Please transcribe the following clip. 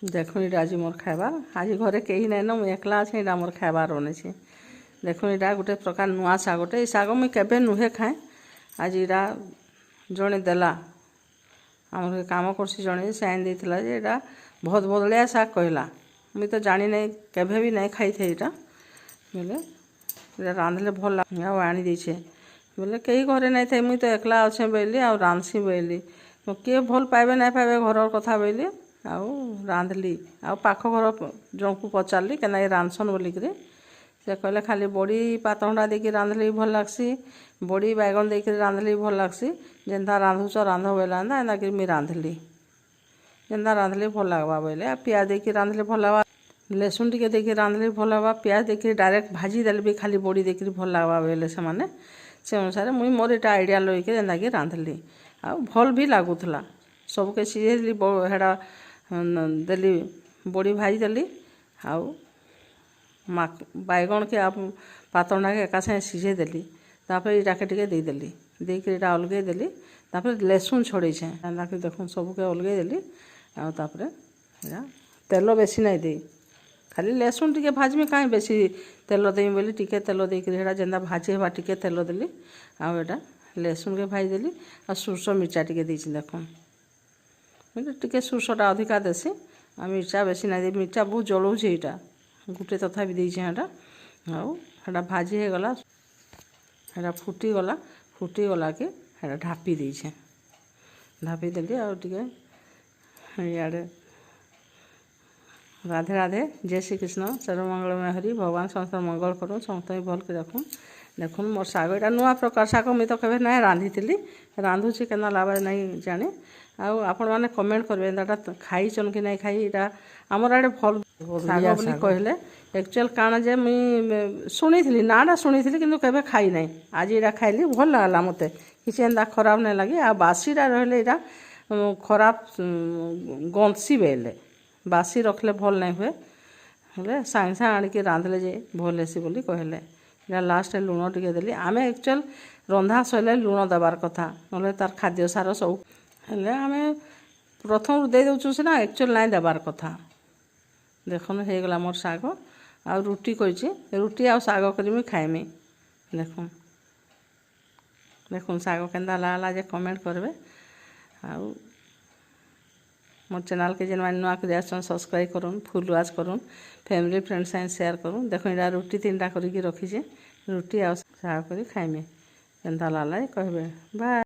देखो इटा आज मोर खाइबा आज घरे कहीं नाइन मुझे एकला अच्छे इटा मोर खाइबार बनेছে देखो इटा गोटे प्रकार नुआ शागटे ये शाग मुझे केबे नुहे खाए आज इटा जड़े देला आम कम करसी जड़े से आन देता जे इटा बहुत बदलिया शाग कहला मुझे तो जानी नहीं केबे भी नहीं खाई थे इटा बोले इटा रांधले भल लगे आनी देछे बोले कई घरे नहीं थे मुझे तो एकला अच्छे बोली आ रांधसी बोली किए भल पाइबे नहीं पाइबे घर कथा बोली आउ रांधली आउ पाख घर जन को पचारि के रांधसन बोलिक से कहले खाली बड़ी पातंडा देकी रांधले भल लगसी बड़ी बैगन देकी रांधले भल लगसी जेन्ता रांधुच रांध बोला एंता कि मुझे रांधली जेन्ता रांधले भल लगवा बोले पियाज देकी रांधले भल लगवा लहसुन टिके देकी रांधले भल लगवा पियाज देकी डायरेक्ट भाजी देले भी खाली बड़ी देकी भल लगवा बोले से अनुसार मुई मोर एटा आइडिया लईके जेन्ता कि रांधली आ भल भी लगुला सबके सीझेली हेड़ा देली बड़ी भाजी देली आउ बैगन के आप पातंडा के एका सागे सीझे देली तापर इटा के टिके देदेली देकर इटा अलगे देली तापर लहसुन छोड़े कि देखो सबके अलगे देली आउ तापर इटा तेल बेसी नहीं दे खाली लहसुन टिके भाजमी कहीं बेसी तेल देमी बोली टिके तेल देकर हेड़ा जेन्ता भाजी हेबा टिके तेल देली आउ एटा लहसुन के भाजी देली आ सुरस मिर्चा टिके देछि देखो टिके सुरसटा अधिका देसी आ मिर्चा बेसी नहीं दे मिर्चा बहुत जलाऊे यहाँ गोटे तथा भी देछे हेटा आउ हेटा भाजी हो गला हेटा फुटी गला के हेटा ढापी देछे ढापी देली आउ टिके इआड़े राधे राधे जय श्री कृष्ण सर्वमंगलमय हरि भगवान समस्त मंगल करूँ समस्त भल के रखूँ देखूँ मोर शाग एटा नुआ प्रकार शाग मुझे तो कभी ना रांधि रांधुची के लाभ नहीं जाने आउ आपण मैंने कमेंट करेंगे एटा खाईचन कि नहीं खाई इटा आमर आड़े भल शाग बोली कहले एक्चुअल काना जे मुई शुणी नाटा शुणी कि केबे खाई नहीं आज इटा खाइली भल लगला मते किसी एंता खराब नहीं लगे आ बासीटा रहिले इटा खराब गंसी बेले बासी रखले भल नहीं हुए हेले सांगे सांगे आनिक रांधले जे भल हेसी बोली कहले इटा लास्ट लुण टिके देली आम एक्चुअल रंधा सैले लुण देवार कथा ना तार खाद्य सार सब हेले आमे प्रथम दे दउछु सिना एक्चुअल नहीं देवार कथा देखुन हो गला मोर शाग आ रुटी कही रुटी आ शाग करमी खाइमी देखुन देखुन शाग केन्ता लागला जे कमेंट करबे आउ मोर चैनल के जेन नुआ कर आसन सब्सक्राइब करूँ फुल वाच करूँ फैमिली फ्रेंड साथ शेयर करूँ देखो इटा रुटी 3टा करके रखीचे रुटी आ शाग कर खाइमी केन्ता लागला कहबे बाय।